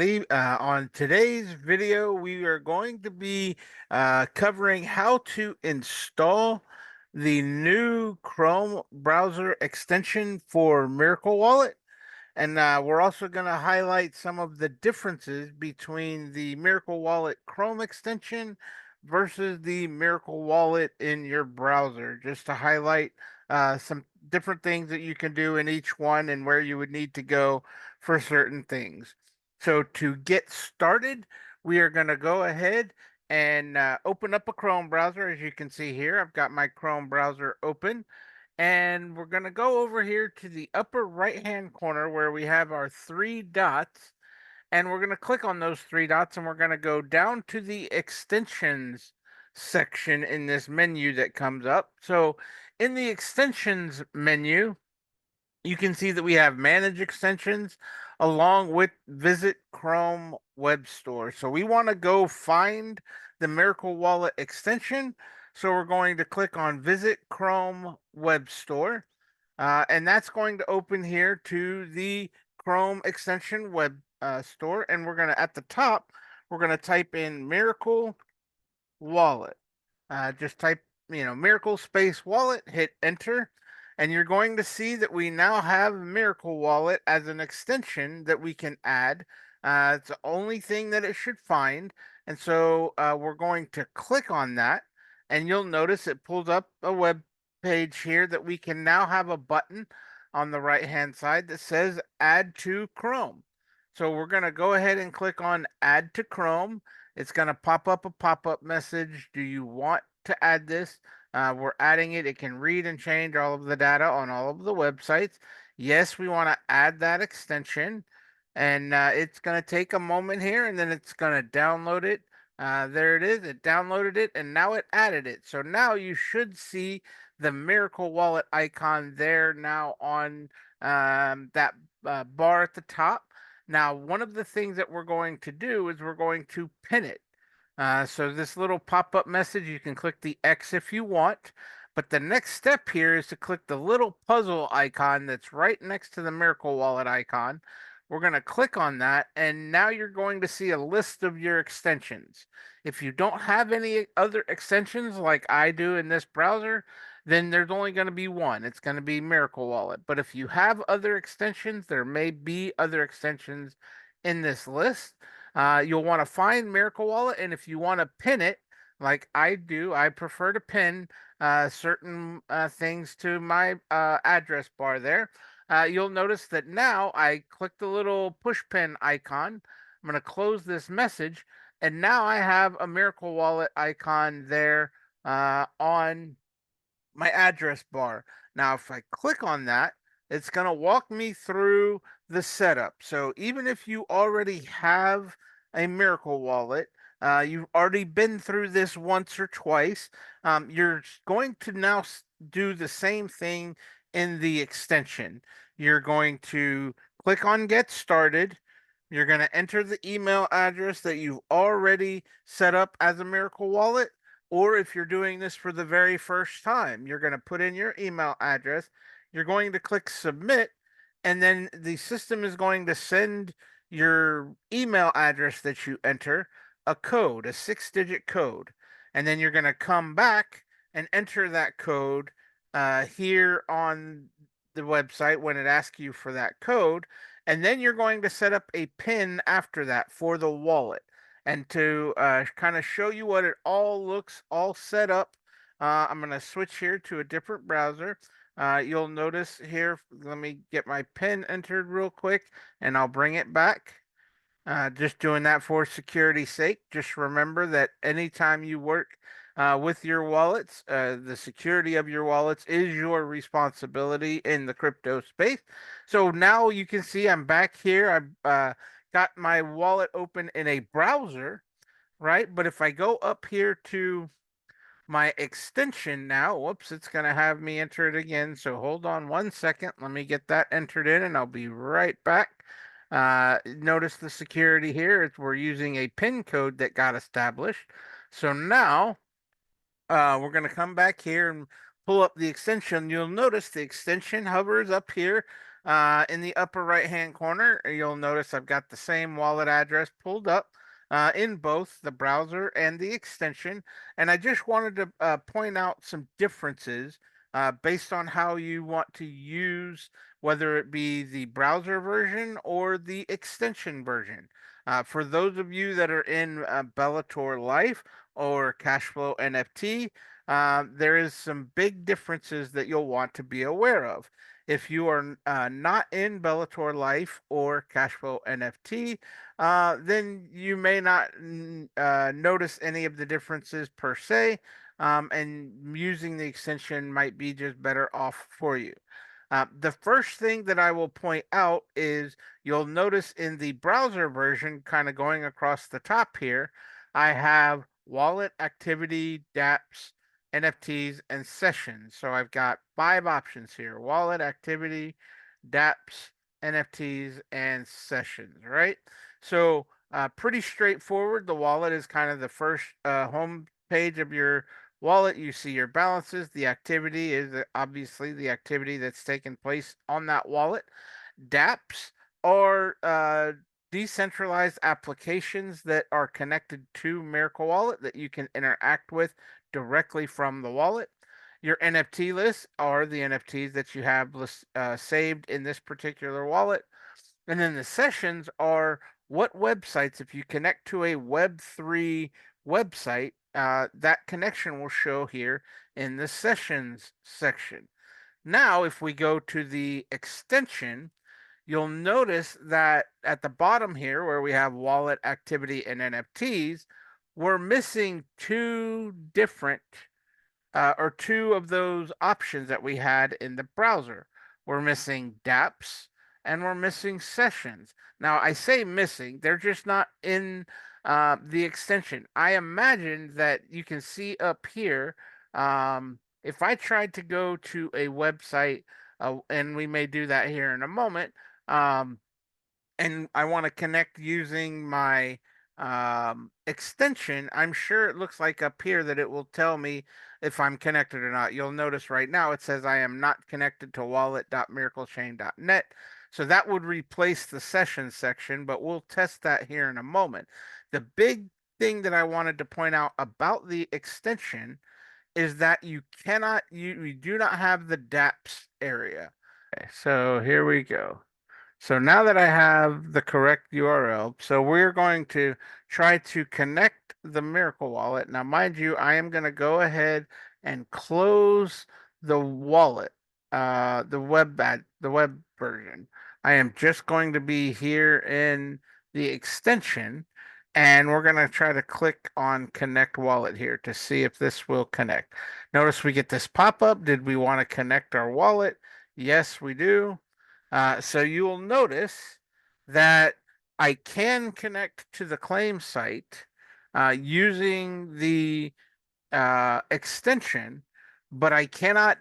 everybody. On today's video, we are going to be covering how to install the new Chrome browser extension for Miracle Wallet. And we're also going to highlight some of the differences between the Miracle Wallet Chrome extension versus the Miracle Wallet in your browser, just to highlight some different things that you can do in each one and where you would need to go for certain things. So to get started, we are going to go ahead and open up a Chrome browser. As you can see here, I've got my Chrome browser open. And we're going to go over here to the upper right-hand corner where we have our three dots. And we're going to click on those three dots and we're going to go down to the extensions section in this menu that comes up. So in the extensions menu, you can see that we have manage extensions along with visit Chrome web store. So we want to go find the Miracle Wallet extension. So we're going to click on visit Chrome web store. And that's going to open here to the Chrome extension web store. And we're going to, at the top, we're going to type in Miracle Wallet. Just type, Miracle Space Wallet, hit enter, and you're going to see that we now have Miracle Wallet as an extension that we can add. It's the only thing that it should find. And so we're going to click on that, and you'll notice it pulls up a web page here that we can now have a button on the right-hand side that says Add to Chrome. So we're going to go ahead and click on Add to Chrome. It's going to pop up a pop-up message. Do you want to add this? We're adding it. It can read and change all of the data on all of the websites. Yes, we want to add that extension. And it's going to take a moment here, and then it's going to download it. There it is. It downloaded it, and now it added it. So now you should see the Miracle Wallet icon there now on that bar at the top. Now, one of the things that we're going to do is we're going to pin it. So this little pop-up message, you can click the X if you want, but the next step here is to click the little puzzle icon that's right next to the Miracle Wallet icon. We're going to click on that, and now you're going to see a list of your extensions. If you don't have any other extensions like I do in this browser, then there's only going to be one. It's going to be Miracle Wallet. But if you have other extensions, there may be other extensions in this list. You'll want to find Miracle Wallet, and if you want to pin it, like I do, I prefer to pin certain things to my address bar there. You'll notice that now I click the little push pin icon. I'm going to close this message, and now I have a Miracle Wallet icon there on my address bar. Now, if I click on that, it's going to walk me through the setup. So even if you already have a Miracle Wallet, you've already been through this once or twice, you're going to now do the same thing in the extension. You're going to click on Get Started. You're going to enter the email address that you've already set up as a Miracle Wallet. Or if you're doing this for the very first time, you're going to put in your email address. You're going to click Submit, and then the system is going to send your email address that you enter a code, a 6-digit code. And then you're going to come back and enter that code here on the website when it asks you for that code. And then you're going to set up a PIN after that for the wallet. And to kind of show you what it all looks all set up, I'm going to switch here to a different browser. You'll notice here, let me get my PIN entered real quick, and I'll bring it back. Just doing that for security's sake. Just remember that anytime you work with your wallets, the security of your wallets is your responsibility in the crypto space. So now you can see I'm back here. I've got my wallet open in a browser, right? But if I go up here to my extension now, whoops, it's going to have me enter it again. So hold on one second. Let me get that entered in and I'll be right back. Notice the security here. We're using a PIN code that got established. So now we're going to come back here and pull up the extension. You'll notice the extension hovers up here In the upper right-hand corner, you'll notice I've got the same wallet address pulled up in both the browser and the extension. And I just wanted to point out some differences based on how you want to use, whether it be the browser version or the extension version. For those of you that are in Bellator Life or Cashflow NFT, there is some big differences that you'll want to be aware of. If you are not in Bellator Life or Cashflow NFT, then you may not notice any of the differences per se, and using the extension might be just better off for you. The first thing that I will point out is you'll notice in the browser version, kind of going across the top here, I have wallet, activity, dApps, NFTs, and sessions. So I've got 5 options here: wallet, activity, dApps, NFTs, and sessions, right? So pretty straightforward. The wallet is kind of the first home page of your wallet. You see your balances. The activity is obviously the activity that's taken place on that wallet. dApps are decentralized applications that are connected to Miracle Wallet that you can interact with directly from the wallet. Your NFT lists are the NFTs that you have saved in this particular wallet. And then the sessions are what websites, if you connect to a Web3 website, that connection will show here in the sessions section. Now, if we go to the extension, you'll notice that at the bottom here, where we have wallet, activity, and NFTs, we're missing two different or two of those options that we had in the browser. We're missing dApps and we're missing sessions. Now, I say missing, they're just not in the extension. I imagine that you can see up here, if I tried to go to a website, and we may do that here in a moment, um, and I want to connect using my extension, I'm sure it looks like up here that it will tell me if I'm connected or not. You'll notice right now it says I am not connected to wallet.miraclechain.net. So that would replace the session section, but we'll test that here in a moment. The big thing that I wanted to point out about the extension is that you do not have the dApps area. Okay, so here we go. So now that I have the correct URL, so we're going to try to connect the Miracle Wallet. Now, mind you, I am going to go ahead and close the wallet, the web version. I am just going to be here in the extension, and we're going to try to click on Connect Wallet here to see if this will connect. Notice we get this pop-up. Did we want to connect our wallet? Yes, we do. So you will notice that I can connect to the claim site using the extension, but I cannot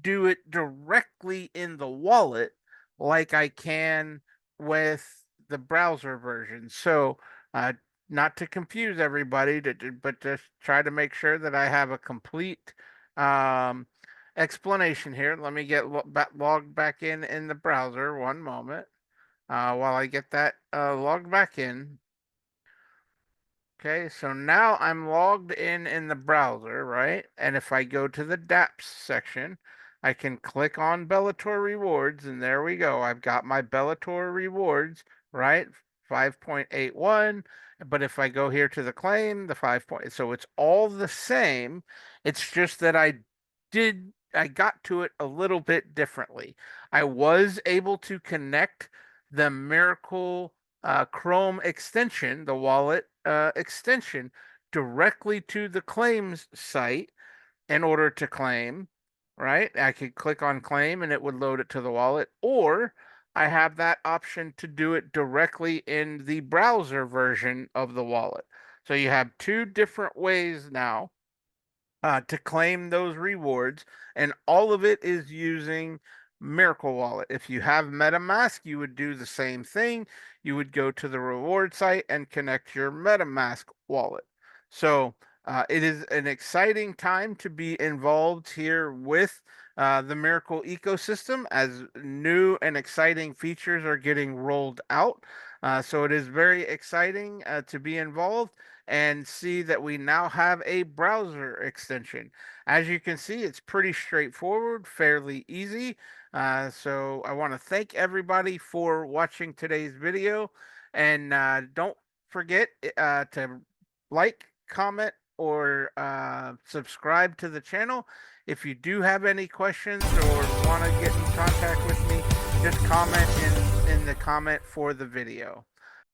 do it directly in the wallet like I can with the browser version. So, uh, not to confuse everybody, but just try to make sure that I have a complete um, explanation here. Let me get logged back in the browser. One moment while I get that logged back in. Okay, so now I'm logged in the browser, right? And if I go to the dApps section, I can click on Bellator rewards, and there we go. I've got my Bellator rewards, right? 5.81. But if I go here to the claim, the 5 point, so it's all the same. It's just that I got to it a little bit differently. I was able to connect the Miracle Chrome extension, the wallet extension, directly to the claims site in order to claim, right? I could click on claim and it would load it to the wallet, or I have that option to do it directly in the browser version of the wallet. So you have two different ways now to claim those rewards, and all of it is using Miracle Wallet. If you have MetaMask, you would do the same thing. You would go to the reward site and connect your MetaMask wallet. So It is an exciting time to be involved here with the Miracle ecosystem as new and exciting features are getting rolled out. So it is very exciting to be involved and see that we now have a browser extension. As you can see, it's pretty straightforward, fairly easy. So I want to thank everybody for watching today's video, and don't forget to like, comment, or subscribe to the channel. If you do have any questions or want to get in contact with me, just comment in the comment for the video.